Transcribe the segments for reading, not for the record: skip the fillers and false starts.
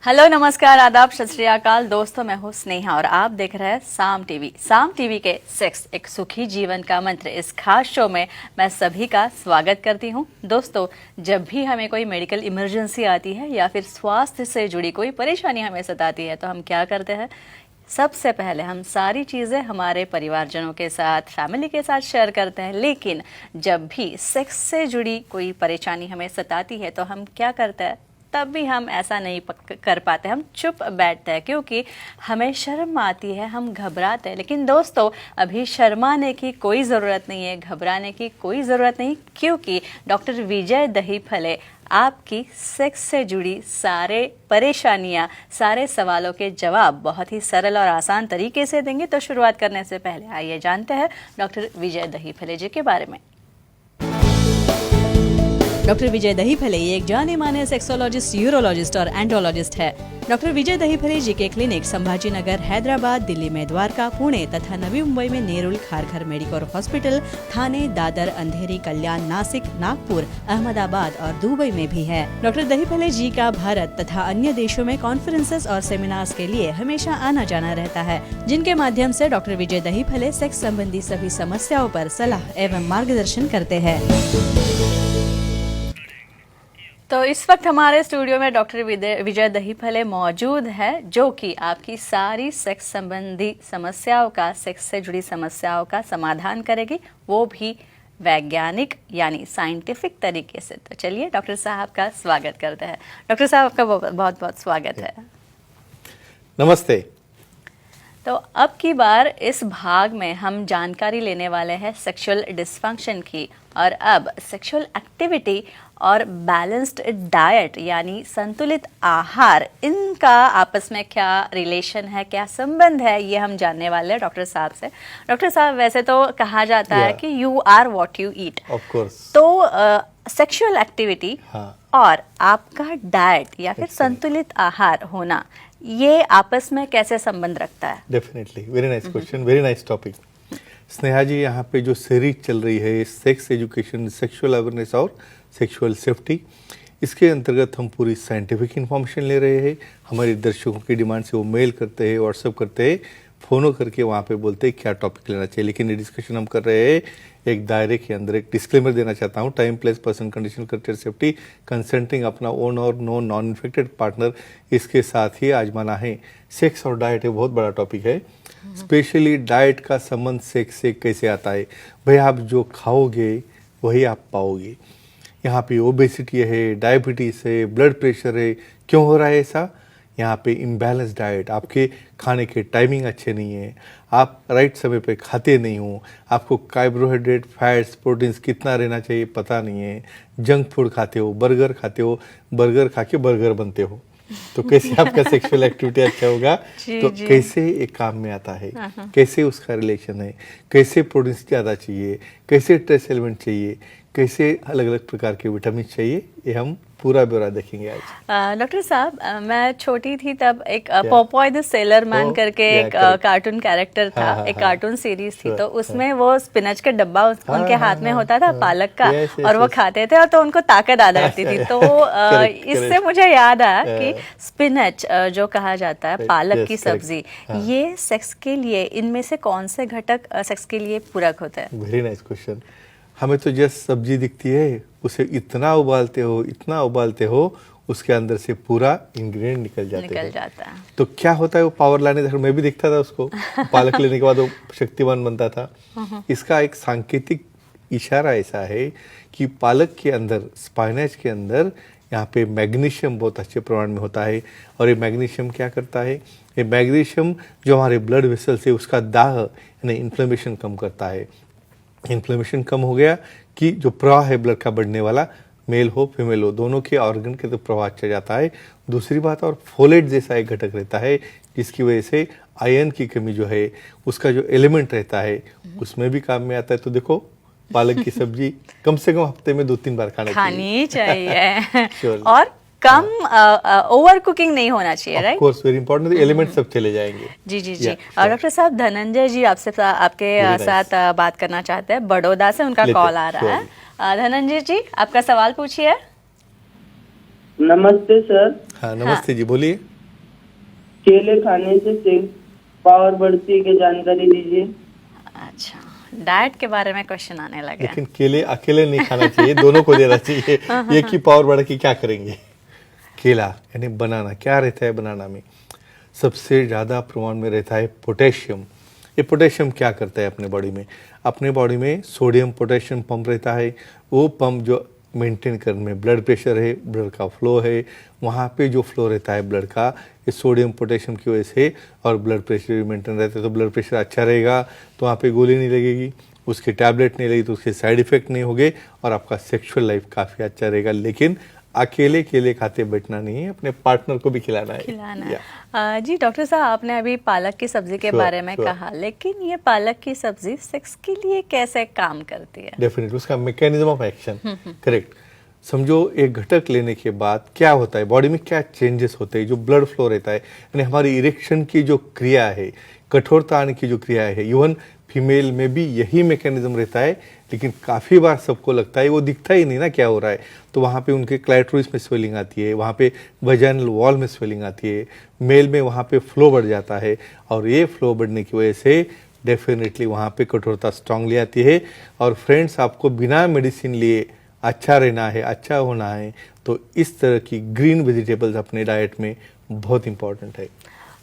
Hello, नमस्कार, आदाब, सत श्री अकाल दोस्तों। मैं हूँ स्नेहा और आप देख रहे हैं साम टीवी। साम टीवी के सेक्स एक सुखी जीवन का मंत्र इस खास शो में मैं सभी का स्वागत करती हूँ। दोस्तों, जब भी हमें कोई मेडिकल इमरजेंसी आती है या फिर स्वास्थ्य से जुड़ी कोई परेशानी हमें सताती है तो हम क्या करते हैं? सबसे पहले हम सारी चीज़ें हमारे परिवारजनों के साथ, फैमिली के साथ शेयर करते हैं। लेकिन जब भी सेक्स से जुड़ी कोई परेशानी हमें सताती है तो हम क्या करते हैं? तब भी हम ऐसा नहीं कर पाते, हम चुप बैठते हैं क्योंकि हमें शर्म आती है, हम घबराते हैं। लेकिन दोस्तों, अभी शर्माने की कोई ज़रूरत नहीं है, घबराने की कोई ज़रूरत नहीं, क्योंकि डॉक्टर विजय दहीफले आपकी सेक्स से जुड़ी सारे परेशानियां, सारे सवालों के जवाब बहुत ही सरल और आसान तरीके से देंगे। तो शुरुआत करने से पहले आइए जानते हैं डॉक्टर विजय दहीफले जी के बारे में। डॉक्टर विजय दहीफले ये एक जाने माने सेक्सोलॉजिस्ट, यूरोलॉजिस्ट और एंड्रोलॉजिस्ट है। डॉक्टर विजय दहीफले जी के क्लिनिक संभाजी नगर, हैदराबाद, दिल्ली में द्वारका, पुणे तथा नवी मुंबई में नेरुल, खारघर मेडिकोर हॉस्पिटल, थाने, दादर, अंधेरी, कल्याण, नासिक, नागपुर, अहमदाबाद और दुबई में भी है। डॉक्टर दहीफले जी का भारत तथा अन्य देशों में कॉन्फ्रेंसेस और सेमिनार्स के लिए हमेशा आना जाना रहता है, जिनके माध्यम से डॉक्टर विजय दहीफले सेक्स संबंधी सभी समस्याओं पर सलाह एवं मार्गदर्शन करते हैं। तो इस वक्त हमारे स्टूडियो में डॉक्टर विजय दहीफले मौजूद है, जो कि आपकी सारी सेक्स संबंधी समस्याओं का, सेक्स से जुड़ी समस्याओं का समाधान करेगी, वो भी वैज्ञानिक यानी साइंटिफिक तरीके से। तो चलिए डॉक्टर साहब का स्वागत करते हैं। डॉक्टर साहब आपका बहुत बहुत स्वागत है। नमस्ते। तो अब की बार इस भाग में हम जानकारी लेने वाले हैं सेक्सुअल डिसफंक्शन की, और अब सेक्सुअल एक्टिविटी और बैलेंस्ड डाइट यानी संतुलित आहार, इनका आपस में क्या रिलेशन है, क्या संबंध है, ये हम जानने वाले हैं डॉक्टर साहब से। डॉक्टर साहब, वैसे तो कहा जाता है कि you are what you eat, of course. तो सेक्सुअल एक्टिविटी और आपका डाइट या फिर संतुलित आहार होना, ये आपस में कैसे संबंध रखता है? Definitely, very nice question, very nice topic. Sneha ji, यहाँ पे जो सीरीज चल रही है सेक्स एजुकेशन, सेक्सुअल अवेयरनेस और सेक्सुअल सेफ्टी, इसके अंतर्गत हम पूरी साइंटिफिक इन्फॉर्मेशन ले रहे हैं। हमारे दर्शकों की डिमांड से वो मेल करते हैं, व्हाट्सएप करते हैं, फ़ोनो करके वहाँ पे बोलते हैं क्या टॉपिक लेना चाहिए। लेकिन ये डिस्कशन हम कर रहे हैं एक दायरे के अंदर। एक डिस्क्लेमर देना चाहता हूँ, time, place, person, condition, culture, safety, consenting अपना ओन और नॉन इन्फेक्टेड पार्टनर, इसके साथ ही आजमाना है। सेक्स और डाइट एक बहुत बड़ा टॉपिक है। स्पेशली डाइट का संबंध सेक्स से कैसे आता है? भाई, आप जो खाओगे वही आप पाओगे। यहाँ पे ओबेसिटी है, डायबिटीज़ है, ब्लड प्रेशर है। क्यों हो रहा है ऐसा? यहाँ पे इम्बैलेंस डाइट, आपके खाने के टाइमिंग अच्छे नहीं है, आप राइट समय पे खाते नहीं हो, आपको कार्बोहाइड्रेट, फैट्स, प्रोटीन्स कितना रहना चाहिए पता नहीं है, जंक फूड खाते हो, बर्गर खाते हो, बर्गर खा के बर्गर बनते हो, तो कैसे आपका सेक्सुअल एक्टिविटी अच्छा होगा? तो कैसे एक काम में आता है, कैसे उसका रिलेशन है, कैसे प्रोटीन्स ज़्यादा चाहिए, कैसे ट्रेस एलिमेंट चाहिए, कैसे अलग अलग प्रकार के विटामिन चाहिए, ये हम पूरा ब्यौरा देखेंगे आज। डॉक्टर साहब, मैं छोटी थी तब एक पॉपॉय द सेलर मैन करके एक कार्टून कैरेक्टर था, एक कार्टून सीरीज थी, तो उसमें वो स्पिनच का डब्बा उनके हाथ में होता था, पालक का, और वो खाते थे और तो उनको ताकत आ जाती थी। तो इससे मुझे याद आया कि स्पिनच जो कहा जाता है, पालक की सब्जी, ये सेक्स के लिए, इनमें से कौन से घटक सेक्स के लिए पूरक होते हैं? Very nice question. हमें तो जस्ट सब्जी दिखती है, उसे इतना उबालते हो, इतना उबालते हो, उसके अंदर से पूरा इंग्रेडिएंट निकल जाता है। तो क्या होता है, वो पावर लाने तक मैं भी देखता था उसको, पालक लेने के बाद वो शक्तिमान बनता था। इसका एक सांकेतिक इशारा ऐसा है कि पालक के अंदर, स्पाइनच के अंदर, यहाँ पे मैग्नीशियम बहुत अच्छे प्रमाण में होता है। और ये मैग्नीशियम क्या करता है? ये मैग्नीशियम जो हमारे ब्लड वेसल्स है उसका दाह यानी इन्फ्लेमेशन कम करता है। इन्फ्लेमेशन कम हो गया कि जो प्रवाह है ब्लड का बढ़ने वाला, मेल हो फीमेल हो, दोनों के ऑर्गन के तो प्रवाह अच्छा जाता है। दूसरी बात, और फोलेट जैसा एक घटक रहता है जिसकी वजह से आयरन की कमी जो है, उसका जो एलिमेंट रहता है उसमें भी काम में आता है। तो देखो, पालक की सब्जी कम से कम हफ्ते में 2-3 बार खानी चाहिए। और कम ओवर कुकिंग नहीं होना चाहिए, right? Of course, very important, element सब चले जाएंगे। जी। और डॉक्टर साहब, धनंजय जी आपके साथ बात करना चाहते हैं, बड़ौदा से उनका कॉल आ रहा है। धनंजय जी, आपका सवाल पूछिए। नमस्ते सर। हाँ, नमस्ते जी, बोलिए। केले खाने से सेक्स पावर बढ़ती है, क्या जानकारी दीजिए। अच्छा, डाइट के बारे में क्वेश्चन आने लगे। लेकिन केले अकेले नहीं खाना चाहिए, दोनों को देना चाहिए। ये की पावर बढ़ा के क्या करेंगे। केला यानी बनाना, क्या रहता है बनाना में? सबसे ज़्यादा प्रमाण में रहता है पोटेशियम। ये पोटेशियम क्या करता है अपने बॉडी में? अपने बॉडी में सोडियम पोटेशियम पंप रहता है। वो पंप जो मेंटेन करने में, ब्लड प्रेशर है, ब्लड का फ्लो है, वहाँ पे जो फ्लो रहता है ब्लड का, ये सोडियम पोटेशियम की वजह से, और ब्लड प्रेशर भी मेंटेन रहता है। तो ब्लड प्रेशर अच्छा रहेगा तो वहाँ पे गोली नहीं लगेगी, उसकी टैबलेट नहीं लगेगी तो उसके साइड इफेक्ट नहीं होंगे, और आपका सेक्सुअल लाइफ काफ़ी अच्छा रहेगा। लेकिन अकेले केले खाते बैठना नहीं है, अपने पार्टनर को भी खिलाना है। जी डॉक्टर साहब, आपने अभी पालक की सब्जी के बारे में कहा, लेकिन ये पालक की सब्जी सेक्स के लिए कैसे काम करती है? डेफिनेटली उसका मैकेनिज्म ऑफ एक्शन, करेक्ट। समझो एक घटक लेने के बाद क्या होता है बॉडी में, क्या चेंजेस होते हैं, जो ब्लड फ्लो रहता है, यानी हमारी इरेक्शन की जो क्रिया है, कठोरता आने की जो क्रिया है, इवन फीमेल में भी यही मैकेनिज्म रहता है। लेकिन काफ़ी बार सबको लगता है वो दिखता ही नहीं ना क्या हो रहा है, तो वहाँ पे उनके क्लाइटोरिस में स्वेलिंग आती है, वहाँ पे वजाइनल वॉल में स्वेलिंग आती है, मेल में वहाँ पे फ्लो बढ़ जाता है, और ये फ्लो बढ़ने की वजह से डेफिनेटली वहाँ पे कठोरता स्ट्रांगली आती है। और फ्रेंड्स, आपको बिना मेडिसिन लिए अच्छा रहना है, अच्छा होना है, तो इस तरह की ग्रीन वेजिटेबल्स अपने डाइट में बहुत इंपॉर्टेंट है।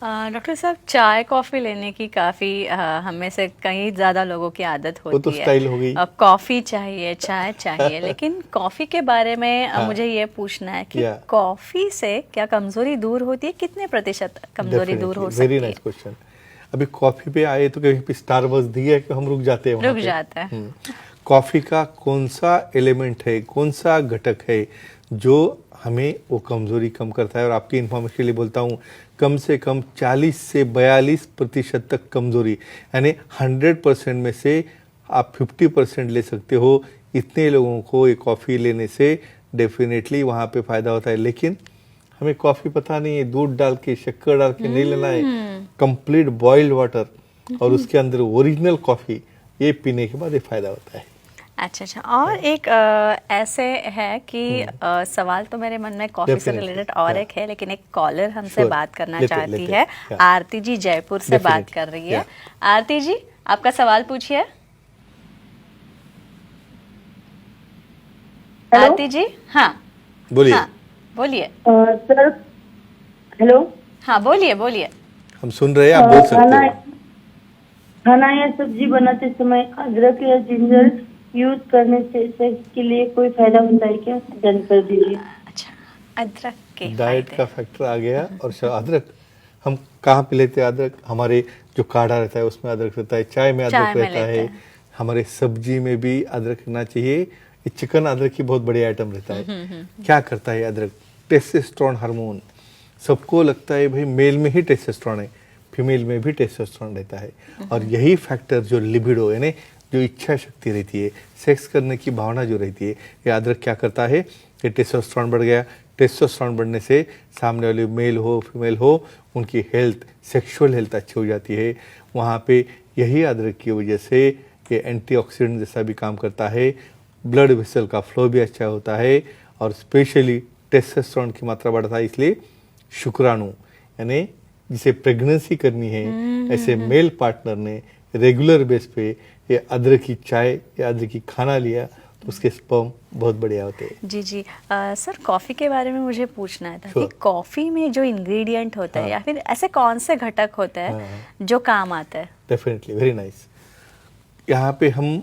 डॉक्टर साहब, चाय कॉफ़ी लेने की काफ़ी हमें से कई ज़्यादा लोगों की आदत होती है। वो तो स्टाइल हो गई। अब कॉफ़ी चाहिए, चाय चाहिए, लेकिन कॉफ़ी के बारे में मुझे ये पूछना है कि कॉफ़ी से क्या कमज़ोरी दूर होती है? कितने प्रतिशत कमज़ोरी दूर हो सकती है? Very nice question. अभी कॉफ़ी पे आए तो कहीं पे स्टारबक्स दिया कि हम रुक जाते हैं, रुक जाता है। कॉफ़ी का कौन सा एलिमेंट है, कौन सा घटक है जो हमें वो कमज़ोरी कम करता है? और आपकी इन्फॉर्मेशन के लिए बोलता हूँ, कम से कम 40 से 42% तक कमज़ोरी, यानी 100% में से आप 50% ले सकते हो। इतने लोगों को ये कॉफ़ी लेने से डेफिनेटली वहाँ पे फ़ायदा होता है। लेकिन हमें कॉफ़ी पता नहीं है, दूध डाल के, शक्कर डाल के नहीं लेना है, कंप्लीट बॉइल्ड वाटर और उसके अंदर ओरिजिनल कॉफ़ी, ये पीने के बाद ये फ़ायदा होता है। अच्छा, और एक ऐसे है कि सवाल तो मेरे मन में कॉफी से रिलेटेड और एक है, लेकिन एक कॉलर हमसे बात करना चाहती है। आरती जी जयपुर से बात कर रही है। आरती जी, आपका सवाल पूछिए। आरती जी, हाँ बोलिए। हाँ, बोलिए सर। हेलो। हाँ, बोलिए। हम सुन रहे हैं, आप बोल सकते हो। खाना या सब्जी बनाते समय अदरक या जिंजर यूज करने से सेक्स के लिए कोई फायदा होता है क्या? जानकारी दीजिए। अच्छा, अदरक के डाइट का फैक्टर आ गया। और अदरक हम कहाँ पे लेते हैं? अदरक हमारे जो काढ़ा रहता है उसमें अदरक रहता है, चाय में अदरक रहता है, हमारे सब्जी में भी अदरक रहना चाहिए। चिकन अदरक की बहुत बड़ी आइटम रहता है। क्या करता है अदरक? Testosterone hormone. सबको लगता है भाई मेल में ही टेस्टोस्टेरोन है, फीमेल में भी टेस्टोस्टेरोन रहता है। और यही फैक्टर जो लिबिडो, यानी जो इच्छा शक्ति रहती है, सेक्स करने की भावना जो रहती है, ये अदरक क्या करता है? ये टेस्टोस्टेरोन बढ़ गया। टेस्टोस्टेरोन बढ़ने से सामने वाले मेल हो फीमेल हो, उनकी हेल्थ, सेक्सुअल हेल्थ अच्छी हो जाती है। वहाँ पे यही अदरक की वजह से ये एंटीऑक्सीडेंट जैसा भी काम करता है, ब्लड वेसल का फ्लो भी अच्छा होता है, और स्पेशली टेस्टोस्टेरोन की मात्रा बढ़ता है। इसलिए शुक्राणु, यानी जिसे प्रेगनेंसी करनी है, ऐसे मेल पार्टनर ने रेगुलर बेस पे ये अदरक की चाय या अदरक की खाना लिया तो उसके स्पर्म बहुत बढ़िया होते हैं। जी सर, कॉफ़ी के बारे में मुझे पूछना था कि कॉफ़ी में जो इंग्रेडिएंट होता है या फिर ऐसे कौन से घटक होते हैं जो काम आता है? Definitely, very nice. यहाँ पे हम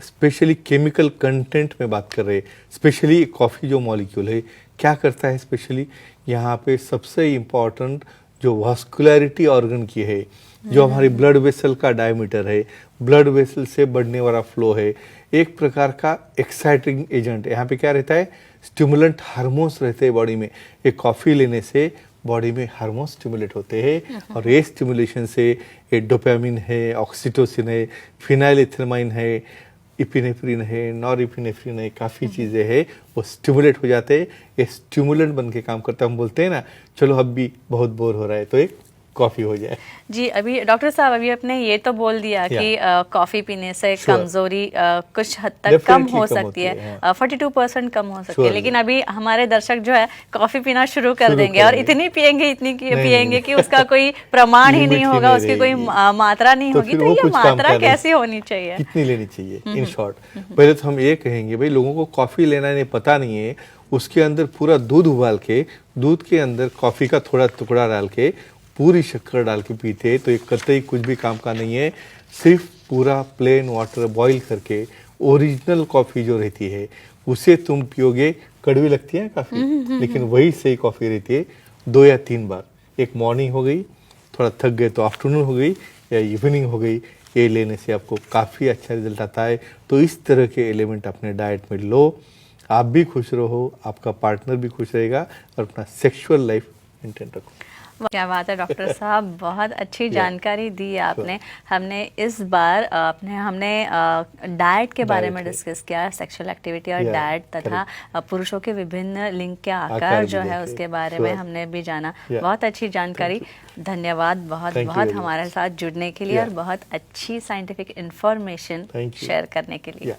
स्पेशली केमिकल कंटेंट में बात कर रहे हैं। स्पेशली कॉफ़ी जो मॉलिक्यूल है क्या करता है, स्पेशली यहाँ पे सबसे इम्पॉर्टेंट जो वास्कुलरिटी ऑर्गन की है, जो हमारी ब्लड वेसल का डायमीटर है, ब्लड वेसल से बढ़ने वाला फ्लो है, एक प्रकार का एक्साइटिंग एजेंट। यहाँ पे क्या रहता है? स्टिमुलेंट हार्मोन्स रहते हैं बॉडी में। एक कॉफ़ी लेने से बॉडी में हार्मोन स्टिमुलेट होते हैं, और ये स्टिमुलेशन से ये डोपामिन है, ऑक्सीटोसिन है, फिनाइलएथेनामाइन है, इपिनेफ्रिन है, नॉरएपिनेफ्रिन है, काफ़ी चीज़ें हैं, वो स्टिमुलेट हो जाते हैं। ये स्टिमुलेंट बन के काम करता है। हम बोलते हैं ना, चलो अब भी बहुत बोर हो रहा है तो एक कॉफी हो जाए। जी, अभी डॉक्टर साहब अभी आपने ये तो बोल दिया कि कॉफी पीने से Sure. कमजोरी कुछ हद तक कम Definitely हो कम सकती होती है, है, 42% कम हो सकती है, Surely. लेकिन अभी हमारे दर्शक जो है कॉफी पीना शुरू कर शुरू देंगे और करेंगे। इतनी पियेंगे, इतनी नहीं, पियेंगे नहीं। कि उसका कोई प्रमाण ही Limit नहीं ही होगा, नहीं उसकी कोई रहेगी। मात्रा नहीं होगी। फिर तो वो ये कुछ काम मात्रा कर रहे हैं। कैसी होनी चाहिए? कितनी लेनी चाहिए? इन शॉर्ट, पहले तो हम ये कहेंगे भाई लोगों को कॉफी लेना नहीं पता नहीं है, उसके अंदर पूरा दूध उबाल के, दूध के अंदर कॉफी का थोड़ा टुकड़ा डाल के, पूरी शक्कर डाल के पीते तो ये कतई कुछ भी काम का नहीं है। सिर्फ पूरा प्लेन वाटर बॉईल करके ओरिजिनल कॉफी जो रहती है उसे तुम पियोगे, कड़वी लगती है काफी, लेकिन वही सही कॉफी रहती है। 2 या 3 बार, एक मॉर्निंग हो गई, थोड़ा थक गए तो आफ्टरनून हो गई या इवनिंग हो गई, ये लेने से आपको काफ़ी अच्छा रिजल्ट आता है। तो इस तरह के एलिमेंट अपने डाइट में लो, आप भी खुश रहो, आपका पार्टनर भी खुश रहेगा और अपना सेक्सुअल लाइफ मेंटेन रखो। क्या बात है डॉक्टर साहब, बहुत अच्छी जानकारी दी आपने। हमने इस बार हमने डाइट के बारे में डिस्कस किया, सेक्सुअल एक्टिविटी और डाइट, तथा पुरुषों के विभिन्न लिंग के आकार जो है उसके बारे में हमने भी जाना। बहुत अच्छी जानकारी, धन्यवाद बहुत बहुत हमारे साथ जुड़ने के लिए और बहुत अच्छी साइंटिफिक इंफॉर्मेशन शेयर करने के लिए।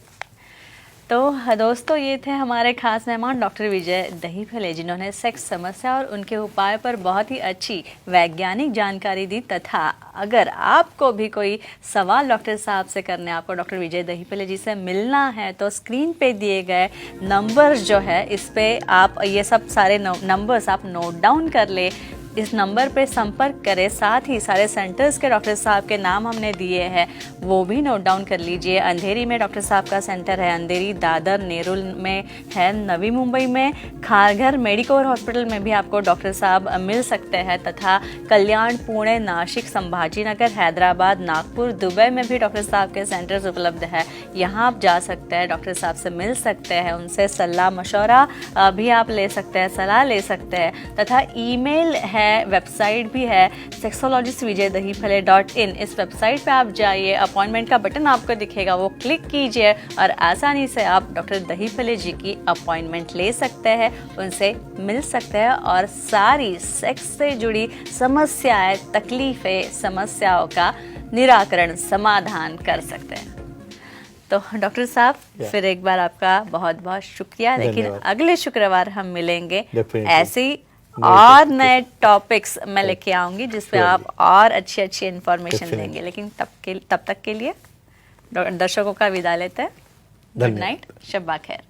तो दोस्तों, ये थे हमारे खास मेहमान डॉक्टर विजय दहीफले, जिन्होंने सेक्स समस्या और उनके उपाय पर बहुत ही अच्छी वैज्ञानिक जानकारी दी। तथा अगर आपको भी कोई सवाल डॉक्टर साहब से करने, आपको डॉक्टर विजय दहीफले जी से मिलना है, तो स्क्रीन पे दिए गए नंबर्स जो है, इस पे आप ये सब सारे नंबर्स आप नोट डाउन कर ले, इस नंबर पे संपर्क करें। साथ ही सारे सेंटर्स के डॉक्टर साहब के नाम हमने दिए हैं, वो भी नोट डाउन कर लीजिए। अंधेरी में डॉक्टर साहब का सेंटर है, अंधेरी, दादर, नेरुल में है, नवी मुंबई में खारघर मेडिकोर हॉस्पिटल में भी आपको डॉक्टर साहब मिल सकते हैं, तथा कल्याण, पुणे, नासिक, संभाजी नगर, हैदराबाद, नागपुर, दुबई में भी डॉक्टर साहब के सेंटर्स उपलब्ध है। यहाँ आप जा सकते हैं, डॉक्टर साहब से मिल सकते हैं, उनसे सलाह मशवरा भी आप ले सकते हैं, सलाह ले सकते हैं। तथा ईमेल है, वेबसाइट भी है, sexologistvijaydahipale.in। इस वेबसाइट पे आप जाइए, अपॉइंटमेंट का बटन आपको दिखेगा, वो क्लिक कीजिए और आसानी से आप डॉक्टर दहीफले जी की अपॉइंटमेंट ले सकते हैं, उनसे मिल सकते हैं और सारी सेक्स से जुड़ी समस्याएं, तकलीफें, समस्याओं का निराकरण, समाधान कर सकते हैं। तो डॉक्टर साहब, फिर एक बार आपका बहुत बहुत शुक्रिया। लेकिन अगले शुक्रवार हम मिलेंगे ऐसी और नए टॉपिक्स मैं लेके आऊंगी, जिसपे आप और अच्छी अच्छी इंफॉर्मेशन देंगे। लेकिन तब तक के लिए दर्शकों का विदा लेते हैं। गुड नाइट, शब्बा खैर।